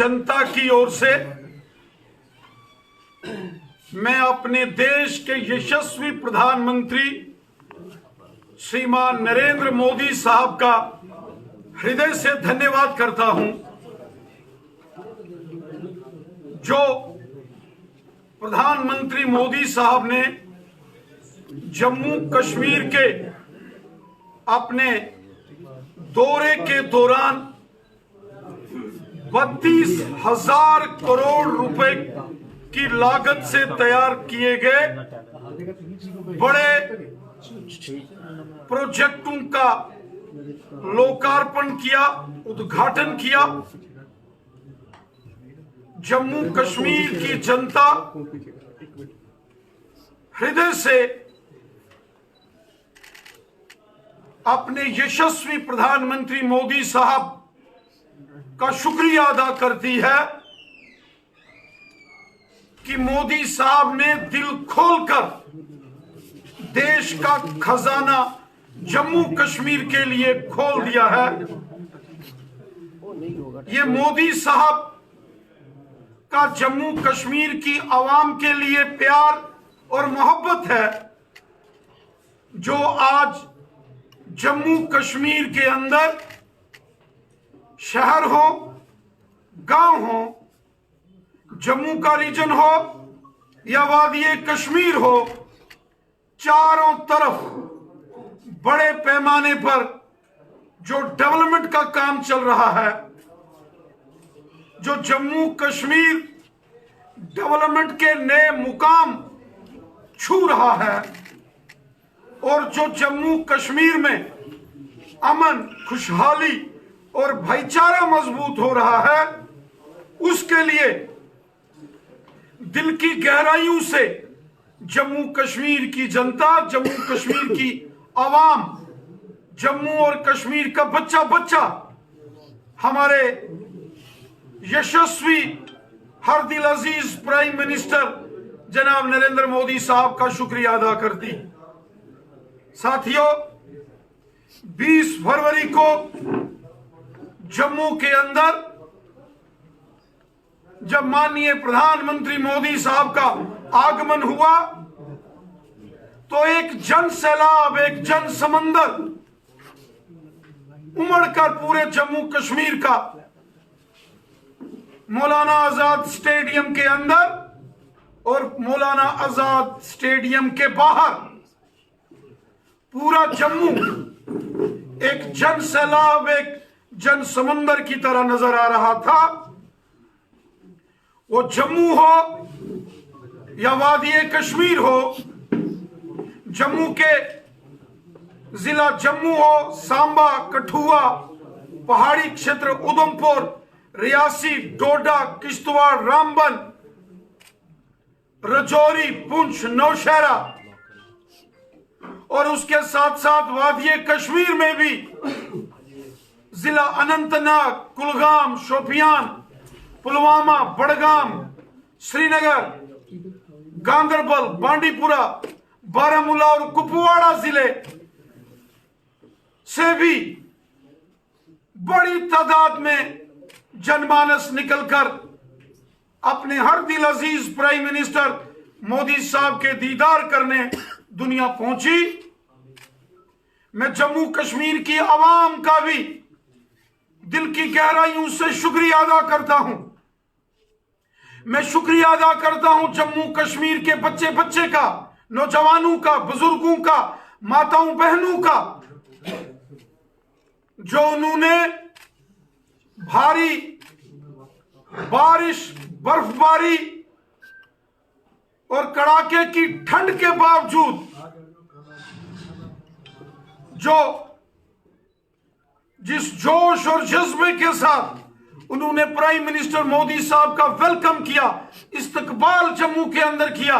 जनता की ओर से मैं अपने देश के यशस्वी प्रधानमंत्री श्रीमान नरेंद्र मोदी साहब का हृदय से धन्यवाद करता हूं, जो प्रधानमंत्री मोदी साहब ने जम्मू कश्मीर के अपने दौरे के दौरान 32,000 करोड़ रुपए की लागत से तैयार किए गए बड़े प्रोजेक्टों का लोकार्पण किया, उद्घाटन किया। जम्मू कश्मीर की जनता हृदय से अपने यशस्वी प्रधानमंत्री मोदी साहब का शुक्रिया अदा करती है कि मोदी साहब ने दिल खोलकर देश का खजाना जम्मू कश्मीर के लिए खोल दिया है। ये मोदी साहब का जम्मू कश्मीर की आवाम के लिए प्यार और मोहब्बत है, जो आज जम्मू कश्मीर के अंदर शहर हो, गांव हो, जम्मू का रीजन हो या वादी कश्मीर हो, चारों तरफ बड़े पैमाने पर जो डेवलपमेंट का काम चल रहा है, जो जम्मू कश्मीर डेवलपमेंट के नए मुकाम छू रहा है और जो जम्मू कश्मीर में अमन, खुशहाली और भाईचारा मजबूत हो रहा है, उसके लिए दिल की गहराइयों से जम्मू कश्मीर की जनता, जम्मू कश्मीर की आवाम, जम्मू और कश्मीर का बच्चा बच्चा हमारे यशस्वी हर दिल अजीज प्राइम मिनिस्टर जनाब नरेंद्र मोदी साहब का शुक्रिया अदा करती। साथियों, 20 फरवरी को जम्मू के अंदर जब माननीय प्रधानमंत्री मोदी साहब का आगमन हुआ तो एक जन सैलाब, एक जन समंदर उमड़कर पूरे जम्मू कश्मीर का मौलाना आजाद स्टेडियम के अंदर और मौलाना आजाद स्टेडियम के बाहर पूरा जम्मू एक जन सैलाब, एक जन समंदर की तरह नजर आ रहा था। वो जम्मू हो या वादी कश्मीर हो, जम्मू के जिला जम्मू हो, सांबा, कठुआ, पहाड़ी क्षेत्र उधमपुर, रियासी, डोडा, किश्तवाड़, रामबन, रजौरी, पुंछ, नौशहरा और उसके साथ साथ वादी कश्मीर में भी जिला अनंतनाग, कुलगाम, शोपियान, पुलवामा, बड़गाम, श्रीनगर, गांदरबल, बांडीपुरा, बारामूला और कुपवाड़ा जिले से भी बड़ी तादाद में जनमानस निकलकर अपने हर दिल अजीज प्राइम मिनिस्टर मोदी साहब के दीदार करने दुनिया पहुंची। मैं जम्मू कश्मीर की आवाम का भी दिल की गहराइयों से शुक्रिया अदा करता हूं। मैं शुक्रिया अदा करता हूं जम्मू कश्मीर के बच्चे बच्चे का, नौजवानों का, बुजुर्गों का, माताओं बहनों का, जो उन्होंने भारी बारिश, बर्फबारी और कड़ाके की ठंड के बावजूद जो जिस जोश और जज्बे के साथ उन्होंने प्राइम मिनिस्टर मोदी साहब का वेलकम किया, इस्तकबाल जम्मू के अंदर किया,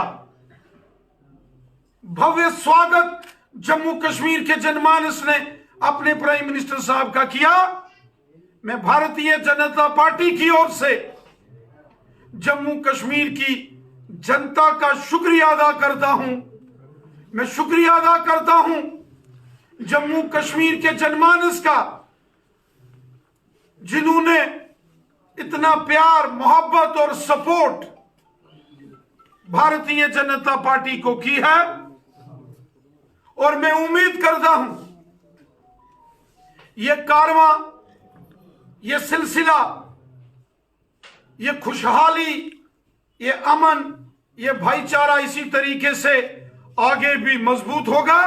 भव्य स्वागत जम्मू कश्मीर के जनमानस ने अपने प्राइम मिनिस्टर साहब का किया। मैं भारतीय जनता पार्टी की ओर से जम्मू कश्मीर की जनता का शुक्रिया अदा करता हूं। मैं शुक्रिया अदा करता हूं जम्मू कश्मीर के जनमानस का, जिन्होंने इतना प्यार, मोहब्बत और सपोर्ट भारतीय जनता पार्टी को की है। और मैं उम्मीद करता हूं ये कारवां, ये सिलसिला, ये खुशहाली, ये अमन, ये भाईचारा इसी तरीके से आगे भी मजबूत होगा।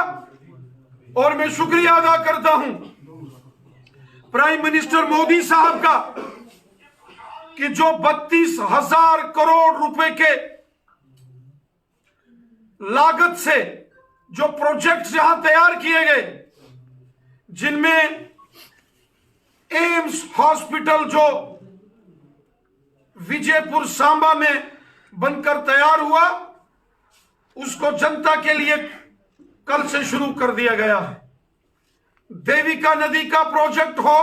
और मैं शुक्रिया अदा करता हूं प्राइम मिनिस्टर मोदी साहब का कि जो 32,000 करोड़ रुपए के लागत से जो प्रोजेक्ट्स यहां तैयार किए गए, जिनमें एम्स हॉस्पिटल जो विजयपुर सांबा में बनकर तैयार हुआ, उसको जनता के लिए कल से शुरू कर दिया गया है। देविका नदी का प्रोजेक्ट हो,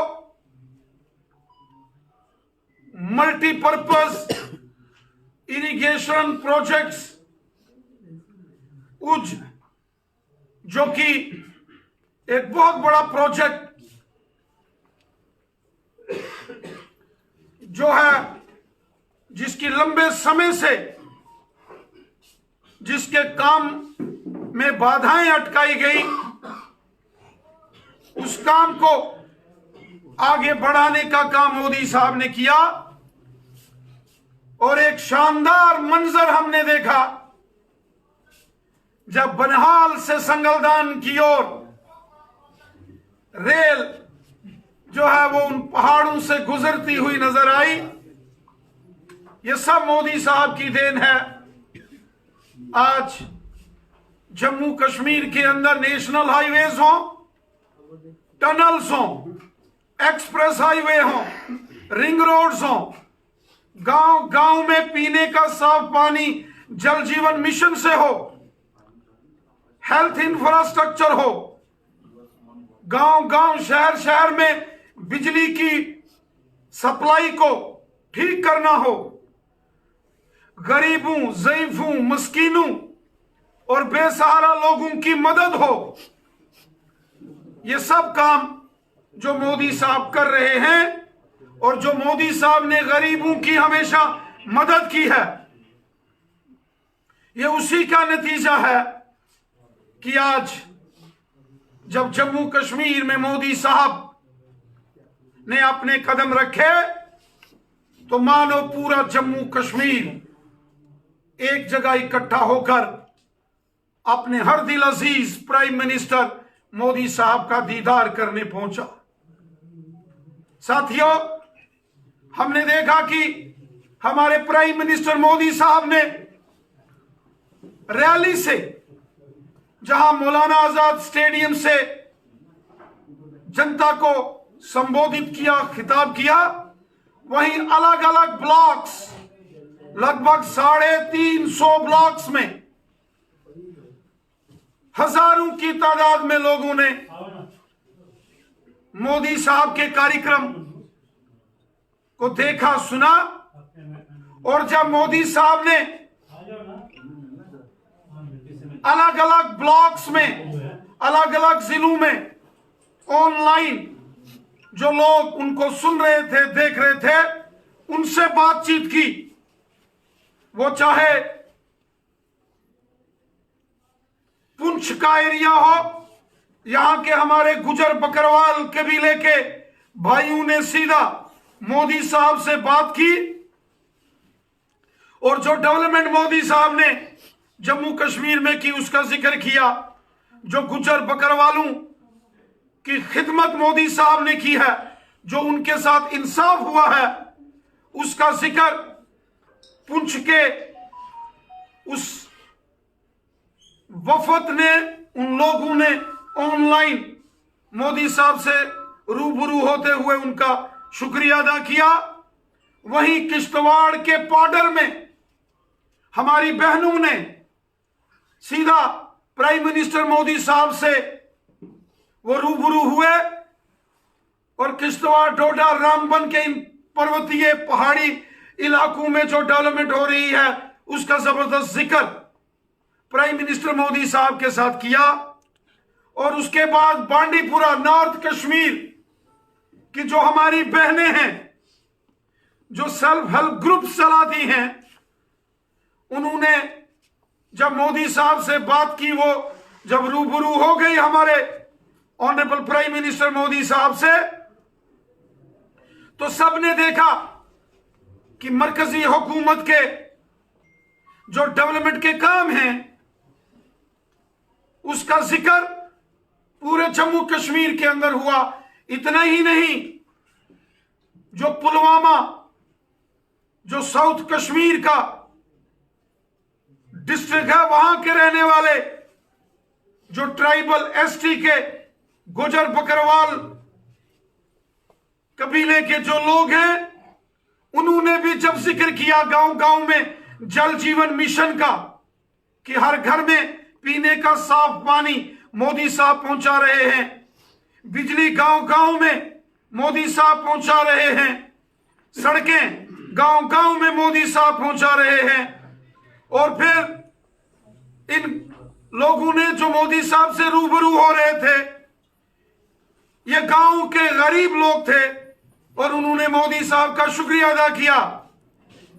मल्टीपर्पज इरिगेशन प्रोजेक्ट्स, उज जो कि एक बहुत बड़ा प्रोजेक्ट जो है, जिसकी लंबे समय से जिसके काम में बाधाएं अटकाई गई, उस काम को आगे बढ़ाने का काम मोदी साहब ने किया। और एक शानदार मंजर हमने देखा जब बनहाल से संगलदान की ओर रेल जो है वो उन पहाड़ों से गुजरती हुई नजर आई। ये सब मोदी साहब की देन है। आज जम्मू कश्मीर के अंदर नेशनल हाईवेज हों, टनल्स हों, एक्सप्रेस हाईवे हों, रिंग रोड्स हों, गांव गांव में पीने का साफ पानी जल जीवन मिशन से हो, हेल्थ इंफ्रास्ट्रक्चर हो, गांव गांव शहर शहर में बिजली की सप्लाई को ठीक करना हो, गरीबों, ज़ईफों, मस्कीनों और बेसहारा लोगों की मदद हो, ये सब काम जो मोदी साहब कर रहे हैं और जो मोदी साहब ने गरीबों की हमेशा मदद की है, ये उसी का नतीजा है कि आज जब जम्मू कश्मीर में मोदी साहब ने अपने कदम रखे तो मानो पूरा जम्मू कश्मीर एक जगह इकट्ठा होकर अपने हर दिल अजीज प्राइम मिनिस्टर मोदी साहब का दीदार करने पहुंचा। साथियों, हमने देखा कि हमारे प्राइम मिनिस्टर मोदी साहब ने रैली से, जहां मौलाना आजाद स्टेडियम से जनता को संबोधित किया, खिताब किया, वहीं अलग अलग ब्लॉक्स, लगभग 350 ब्लॉक्स में हजारों की तादाद में लोगों ने मोदी साहब के कार्यक्रम को देखा, सुना। और जब मोदी साहब ने अलग अलग ब्लॉक्स में, अलग अलग जिलों में ऑनलाइन जो लोग उनको सुन रहे थे, देख रहे थे, उनसे बातचीत की, वो चाहे पुंछ का एरिया हो, यहां के हमारे गुजर बकरवाल कबीले के भाइयों ने सीधा मोदी साहब से बात की और जो डेवलपमेंट मोदी साहब ने जम्मू कश्मीर में की उसका जिक्र किया। जो गुजर बकरवालों की खिदमत मोदी साहब ने की है, जो उनके साथ इंसाफ हुआ है, उसका जिक्र पुंछ के उस वफद ने, उन लोगों ने ऑनलाइन मोदी साहब से रूबरू होते हुए उनका शुक्रिया अदा किया। वहीं किश्तवाड़ के पाडर में हमारी बहनों ने सीधा प्राइम मिनिस्टर मोदी साहब से वो रूबरू हुए और किश्तवाड़, डोडा, रामबन के इन पर्वतीय पहाड़ी इलाकों में जो डेवलपमेंट हो रही है उसका जबरदस्त जिक्र प्राइम मिनिस्टर मोदी साहब के साथ किया। और उसके बाद बांडीपुरा, नॉर्थ कश्मीर की जो हमारी बहनें हैं, जो सेल्फ हेल्प ग्रुप चलाती हैं, उन्होंने जब मोदी साहब से बात की, वो जब रूबरू हो गई हमारे ऑनरेबल प्राइम मिनिस्टर मोदी साहब से, तो सबने देखा कि मरकजी हुकूमत के जो डेवलपमेंट के काम हैं उसका जिक्र पूरे जम्मू कश्मीर के अंदर हुआ। इतना ही नहीं, जो पुलवामा, जो साउथ कश्मीर का डिस्ट्रिक्ट है, वहां के रहने वाले जो ट्राइबल एसटी के गुजर बकरवाल कबीले के जो लोग हैं, उन्होंने भी जब जिक्र किया गांव गांव में जल जीवन मिशन का, कि हर घर में पीने का साफ पानी मोदी साहब पहुंचा रहे हैं, बिजली गांव गांव में मोदी साहब पहुंचा रहे हैं, सड़कें गांव गांव में मोदी साहब पहुंचा रहे हैं। और फिर इन लोगों ने जो मोदी साहब से रूबरू हो रहे थे, ये गांव के गरीब लोग थे, और उन्होंने मोदी साहब का शुक्रिया अदा किया।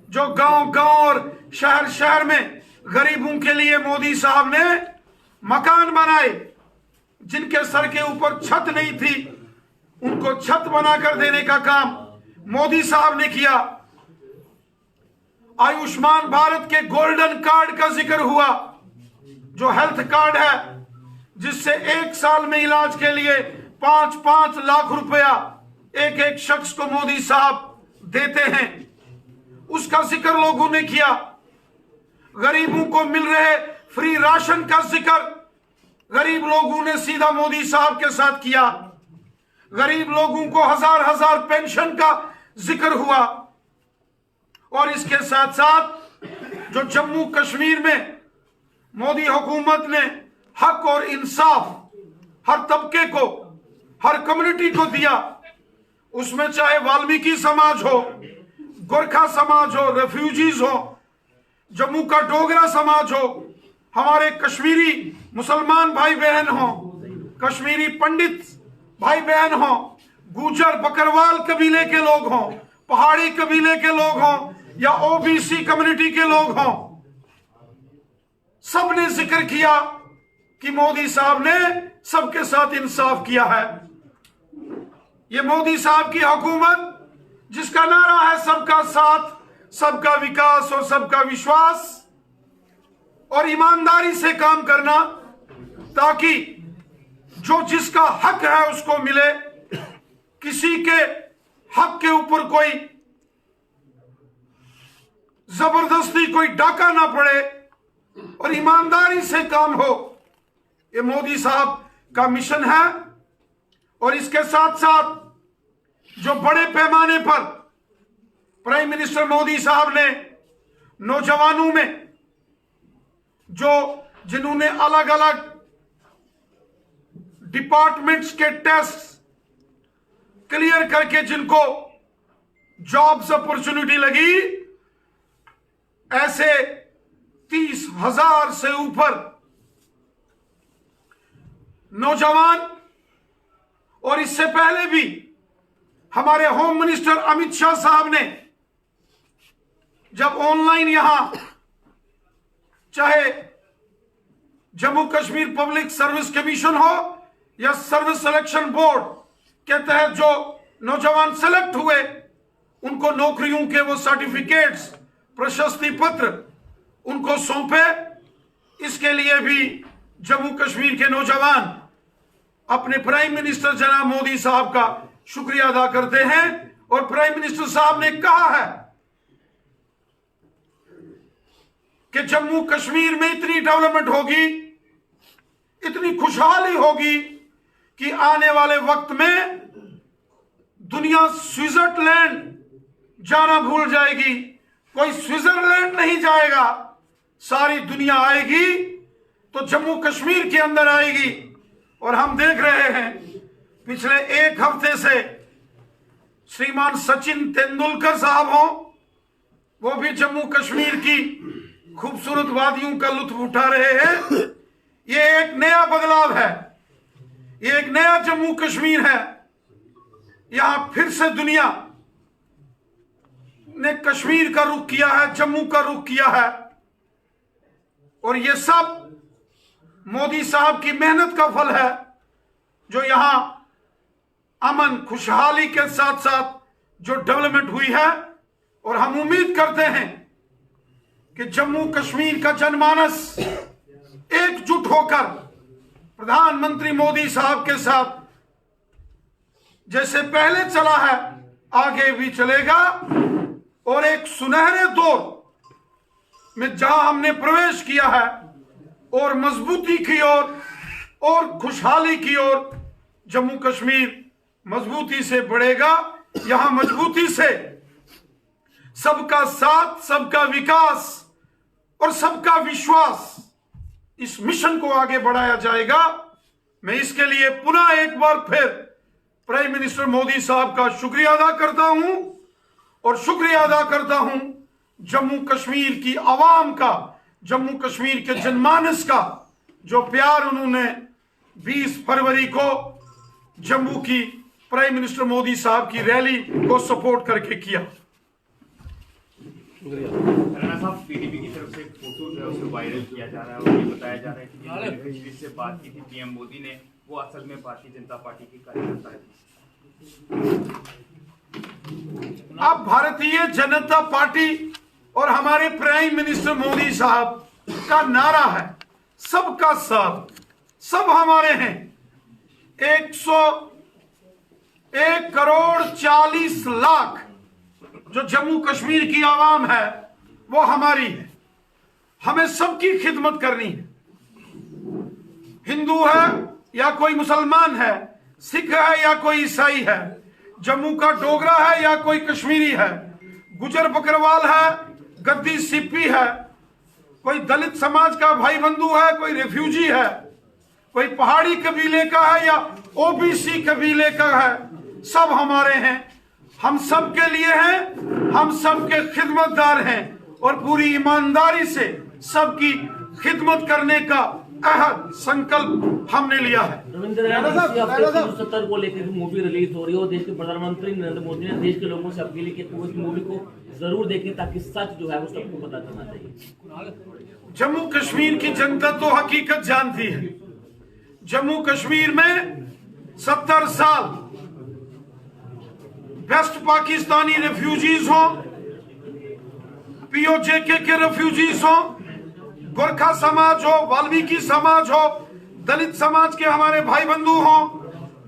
जो गांव गांव और शहर शहर में गरीबों के लिए मोदी साहब ने मकान बनाए, जिनके सर के ऊपर छत नहीं थी, उनको छत बनाकर देने का काम मोदी साहब ने किया। आयुष्मान भारत के गोल्डन कार्ड का जिक्र हुआ, जो हेल्थ कार्ड है, जिससे एक साल में इलाज के लिए 5-5 लाख रुपया एक एक शख्स को मोदी साहब देते हैं, उसका जिक्र लोगों ने किया। गरीबों को मिल रहे फ्री राशन का जिक्र गरीब लोगों ने सीधा मोदी साहब के साथ किया। गरीब लोगों को हजार हजार पेंशन का जिक्र हुआ। और इसके साथ साथ जो जम्मू कश्मीर में मोदी हुकूमत ने हक और इंसाफ हर तबके को, हर कम्युनिटी को दिया, उसमें चाहे वाल्मीकि समाज हो, गोरखा समाज हो, रेफ्यूजीज हो, जम्मू का डोगरा समाज हो, हमारे कश्मीरी मुसलमान भाई बहन हो, कश्मीरी पंडित भाई बहन हो, गुजर बकरवाल कबीले के लोग हों, पहाड़ी कबीले के लोग हों, या ओबीसी कम्युनिटी के लोग हों, सबने जिक्र किया कि मोदी साहब ने सबके साथ इंसाफ किया है। ये मोदी साहब की हुकूमत, जिसका नारा है सबका साथ, सबका विकास और सबका विश्वास, और ईमानदारी से काम करना, ताकि जो जिसका हक है उसको मिले, किसी के हक के ऊपर कोई जबरदस्ती कोई डाका ना पड़े, और ईमानदारी से काम हो। ये मोदी साहब का मिशन है। और इसके साथ साथ जो बड़े पैमाने पर प्राइम मिनिस्टर मोदी साहब ने नौजवानों में, जो जिन्होंने अलग अलग डिपार्टमेंट्स के टेस्ट क्लियर करके जिनको जॉब्स अपॉर्चुनिटी लगी, ऐसे 30,000 से ऊपर नौजवान, और इससे पहले भी हमारे होम मिनिस्टर अमित शाह साहब ने जब ऑनलाइन यहां, चाहे Jammu Kashmir public service commission हो या सर्विस सिलेक्शन बोर्ड के तहत जो नौजवान सेलेक्ट हुए, उनको नौकरियों के वो सर्टिफिकेट्स, प्रशस्ति पत्र उनको सौंपे। इसके लिए भी जम्मू कश्मीर के नौजवान अपने प्राइम मिनिस्टर जनाब मोदी साहब का शुक्रिया अदा करते हैं। और प्राइम मिनिस्टर साहब ने कहा है कि जम्मू कश्मीर में इतनी डेवलपमेंट होगी, इतनी खुशहाली होगी, कि आने वाले वक्त में दुनिया स्विट्जरलैंड जाना भूल जाएगी। कोई स्विट्जरलैंड नहीं जाएगा, सारी दुनिया आएगी तो जम्मू कश्मीर के अंदर आएगी। और हम देख रहे हैं पिछले एक हफ्ते से श्रीमान सचिन तेंदुलकर साहब हों, वो भी जम्मू कश्मीर की खूबसूरत वादियों का लुत्फ उठा रहे हैं। ये एक नया बदलाव है, ये एक नया जम्मू कश्मीर है। यहां फिर से दुनिया ने कश्मीर का रुख किया है, जम्मू का रुख किया है, और ये सब मोदी साहब की मेहनत का फल है, जो यहां अमन खुशहाली के साथ साथ जो डेवलपमेंट हुई है। और हम उम्मीद करते हैं कि जम्मू कश्मीर का जनमानस एकजुट होकर प्रधानमंत्री मोदी साहब के साथ जैसे पहले चला है आगे भी चलेगा, और एक सुनहरे दौर में जहां हमने प्रवेश किया है और मजबूती की ओर और खुशहाली की ओर जम्मू कश्मीर मजबूती से बढ़ेगा। यहां मजबूती से सबका साथ, सबका विकास और सबका विश्वास, इस मिशन को आगे बढ़ाया जाएगा। मैं इसके लिए पुनः एक बार फिर प्राइम मिनिस्टर मोदी साहब का शुक्रिया अदा करता हूं, और शुक्रिया अदा करता हूं जम्मू कश्मीर की आवाम का, जम्मू कश्मीर के जनमानस का, जो प्यार उन्होंने 20 फरवरी को जम्मू की प्राइम मिनिस्टर मोदी साहब की रैली को सपोर्ट करके किया। राणा साहब, पीडीपी की तरफ से एक फोटो जो है उसको वायरल किया जा रहा है, और ये बताया जा रहा है कि जिससे बात की थी पीएम मोदी ने, वो असल में भारतीय जनता पार्टी की कार्यकर्ता है। अब भारतीय जनता पार्टी और हमारे प्राइम मिनिस्टर मोदी साहब का नारा है सबका साथ, सब हमारे हैं। 101 करोड़ 40 लाख जो जम्मू कश्मीर की आवाम है वो हमारी है। हमें सबकी खिदमत करनी है, हिंदू है या कोई मुसलमान है, सिख है या कोई ईसाई है, जम्मू का डोगरा है या कोई कश्मीरी है, गुजर बकरवाल है, गद्दी सिप्पी है, कोई दलित समाज का भाई बंधु है, कोई रेफ्यूजी है, कोई पहाड़ी कबीले का है या ओबीसी कबीले का है, सब हमारे हैं। हम सब के लिए हैं, हम सबके खिदमतदार हैं, और पूरी ईमानदारी से सबकी खिदमत करने का अहद संकल्प हमने लिया है। रविंद्र को लेकर मूवी रिलीज हो रही है, और देश के प्रधानमंत्री नरेंद्र मोदी ने देश के लोगों से अपील की है कि मूवी को जरूर देखें ताकि सच जो है वो सबको पता चलना चाहिए। जम्मू कश्मीर की जनता तो हकीकत जानती है। जम्मू कश्मीर में 70 साल वेस्ट पाकिस्तानी रेफ्यूजीज हो, पीओजेके के रेफ्यूजीज हो, गोरखा समाज हो, वाल्मीकि समाज हो, दलित समाज के हमारे भाई बंधु हो,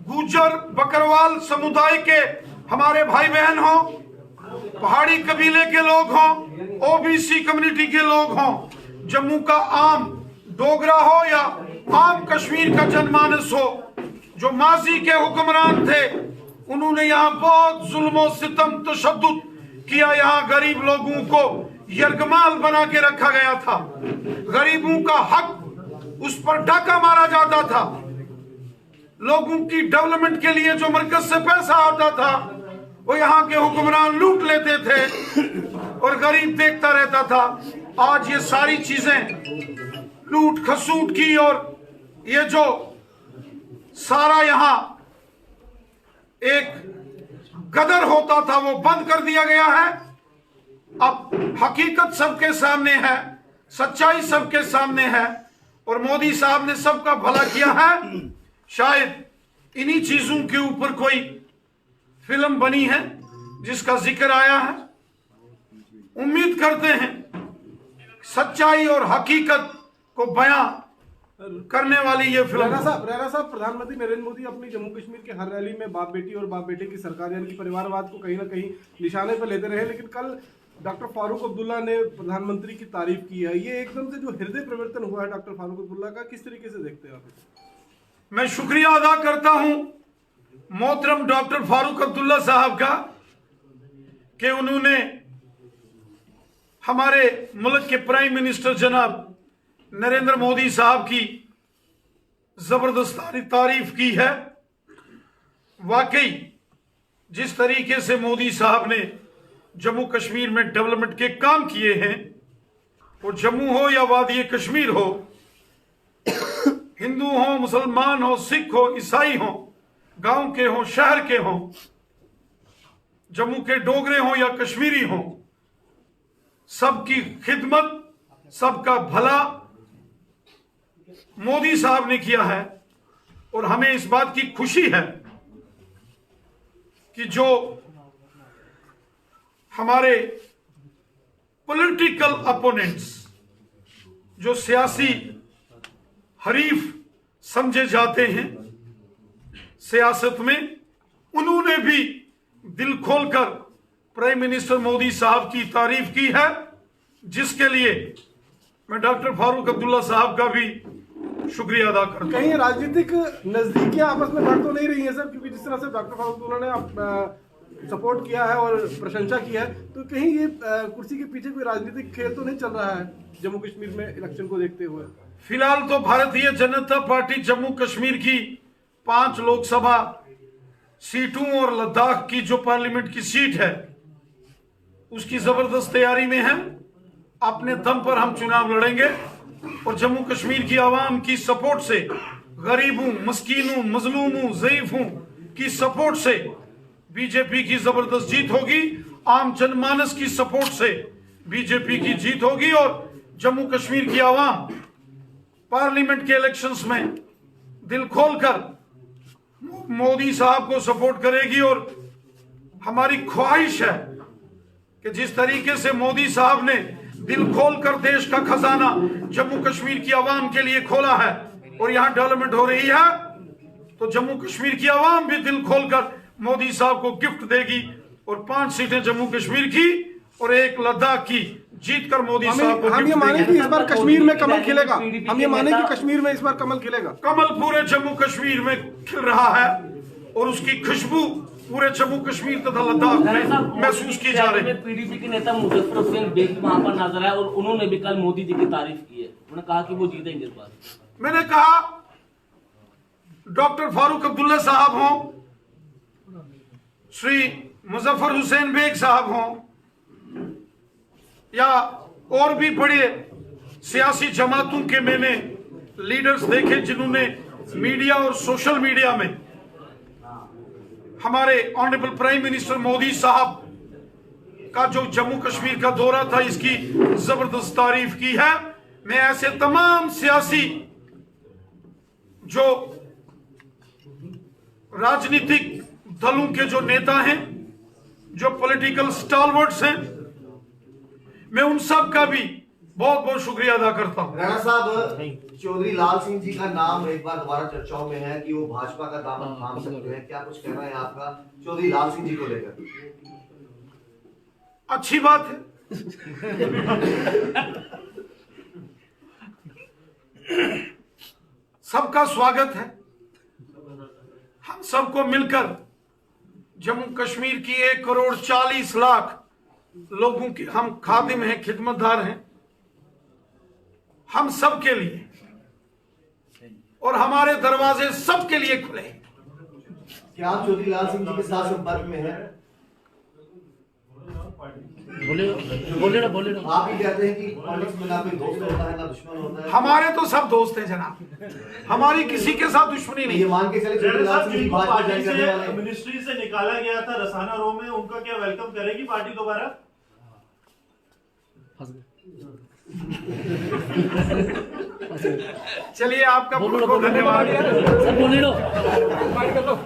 गुजर बकरवाल समुदाय के हमारे भाई बहन हो, पहाड़ी कबीले के लोग हो, ओबीसी कम्युनिटी के लोग हो, जम्मू का आम डोगरा हो या आम कश्मीर का जनमानस हो, जो माजी के हुक्मरान थे उन्होंने यहाँ बहुत जुल्म सितम तशद्दुद किया। यहाँ गरीब लोगों को यरगमाल बना के रखा गया था, गरीबों का हक उस पर डाका मारा जाता था, लोगों की डेवलपमेंट के लिए जो मरकज से पैसा आता था वो यहाँ के हुक्मरान लूट लेते थे और गरीब देखता रहता था। आज ये सारी चीजें लूट खसूट की और ये जो सारा यहाँ एक गदर होता था वो बंद कर दिया गया है। अब हकीकत सबके सामने है, सच्चाई सबके सामने है, और मोदी साहब ने सबका भला किया है। शायद इन्हीं चीजों के ऊपर कोई फिल्म बनी है जिसका जिक्र आया है। उम्मीद करते हैं सच्चाई और हकीकत को बयां करने वाली ये फिल्म। राणा साहब, प्रधानमंत्री नरेंद्र मोदी अपनी जम्मू कश्मीर के हर रैली में बाप बेटी और बाप बेटे की सरकार यानी कि परिवारवाद को कहीं ना कहीं निशाने पर लेते रहे, लेकिन कल डॉक्टर फारूक अब्दुल्ला ने प्रधानमंत्री की तारीफ की है। ये एकदम से जो हृदय परिवर्तन हुआ है डॉक्टर फारूक अब्दुल्ला का, किस तरीके से देखते हैं आप? मैं शुक्रिया अदा करता हूं मोहतरम डॉक्टर फारूक अब्दुल्ला साहब का कि उन्होंने हमारे मुल्क के प्राइम मिनिस्टर जनाब नरेंद्र मोदी साहब की जबरदस्त तारीफ की है। वाकई जिस तरीके से मोदी साहब ने जम्मू कश्मीर में डेवलपमेंट के काम किए हैं, वो जम्मू हो या वादी कश्मीर हो, हिंदू हो, मुसलमान हो, सिख हो, ईसाई हो, गांव के हो, शहर के हो, जम्मू के डोगरे हो या कश्मीरी हो, सबकी खिदमत, सबका भला मोदी साहब ने किया है। और हमें इस बात की खुशी है कि जो हमारे पॉलिटिकल अपोनेंट्स, जो सियासी हरीफ समझे जाते हैं सियासत में, उन्होंने भी दिल खोलकर प्राइम मिनिस्टर मोदी साहब की तारीफ की है, जिसके लिए मैं डॉक्टर फारूक अब्दुल्ला साहब का भी शुक्रिया अदा करता हूं। कहीं राजनीतिक नजदीकियां आपस में बढ़ तो नहीं रही हैं सर, क्योंकि जिस तरह से डॉक्टर फारूक अब्दुल्ला ने सपोर्ट किया है और प्रशंसा की है, तो कहीं ये कुर्सी के पीछे कोई राजनीतिक खेल तो नहीं चल रहा है जम्मू कश्मीर में इलेक्शन को देखते हुए? फिलहाल तो भारतीय जनता पार्टी जम्मू कश्मीर की 5 लोकसभा सीटों और लद्दाख की जो पार्लियामेंट की सीट है उसकी जबरदस्त तैयारी में है। अपने दम पर हम चुनाव लड़ेंगे और जम्मू कश्मीर की आवाम की सपोर्ट से, गरीबों, मस्कीनों, मजलूमों, ज़ईफों की सपोर्ट से बीजेपी की जबरदस्त जीत होगी। आम जनमानस की सपोर्ट से बीजेपी की जीत होगी और जम्मू कश्मीर की आवाम पार्लियामेंट के इलेक्शंस में दिल खोलकर मोदी साहब को सपोर्ट करेगी। और हमारी ख्वाहिश है कि जिस तरीके से मोदी साहब ने दिल खोलकर देश का खजाना जम्मू कश्मीर की आवाम के लिए खोला है और यहां डेवलपमेंट हो रही है, तो जम्मू कश्मीर की आवाम भी दिल खोलकर मोदी साहब को गिफ्ट देगी और 5 सीटें जम्मू कश्मीर की और 1 लद्दाख की जीत कर मोदी साहब को हम ये माने कि इस बार कश्मीर में कमल खिलेगा, हम ये माने कि कश्मीर में इस बार कमल खिलेगा। कमल पूरे जम्मू कश्मीर में खिल रहा है और उसकी खुशबू पूरे जम्मू कश्मीर तथा लद्दाख में महसूस की जा रही है। पीडीपी के नेता मुजफ्फर हुसैन बेग वहां पर नजर आए और उन्होंने भी कल मोदी जी की तारीफ की है। उन्होंने कहा कि वो जीतेंगे इस बार। मैंने कहा डॉक्टर फारूक अब्दुल्ला साहब हों, श्री मुजफ्फर हुसैन बेग साहब हों या और भी बड़े सियासी जमातों के मैंने लीडर्स देखे जिन्होंने मीडिया और सोशल मीडिया में हमारे ऑनरेबल प्राइम मिनिस्टर मोदी साहब का जो जम्मू कश्मीर का दौरा था इसकी जबरदस्त तारीफ की है। मैं ऐसे तमाम सियासी जो राजनीतिक दलों के जो नेता हैं, जो पॉलिटिकल स्टॉलवर्ड्स हैं, मैं उन सब का भी बहुत बहुत शुक्रिया अदा करता हूं। राणा साहब, चौधरी लाल सिंह जी का नाम एक बार दोबारा चर्चाओं में है कि वो भाजपा का दामन थाम सकते हैं, क्या कुछ कहना है आपका चौधरी लाल सिंह जी को लेकर? अच्छी बात है। सबका स्वागत है। हम सबको मिलकर जम्मू कश्मीर की 1 करोड़ 40 लाख लोगों की हम खादिम हैं, खिदमतदार हैं, हम सब के लिए, और हमारे दरवाजे सबके लिए खुले हैं। क्या आप चौधरी लाल सिंह जी के साथ संपर्क में हैं? बोले ना। आप ही कहते हैं कि पॉलिटिक्स में ना कोई दोस्त होता है ना दुश्मन होता है। हमारे तो सब दोस्त हैं जनाब, हमारी किसी के साथ दुश्मनी नहीं। ये मान के चले चौधरी लाल सिंह जी भाजपा ज्वाइन करने वाले हैं। मिनिस्ट्री से निकाला गया था रसाना रो में, उनका क्या वेलकम करेगी पार्टी दोबारा? चलिए आपका बहुत बहुत धन्यवाद।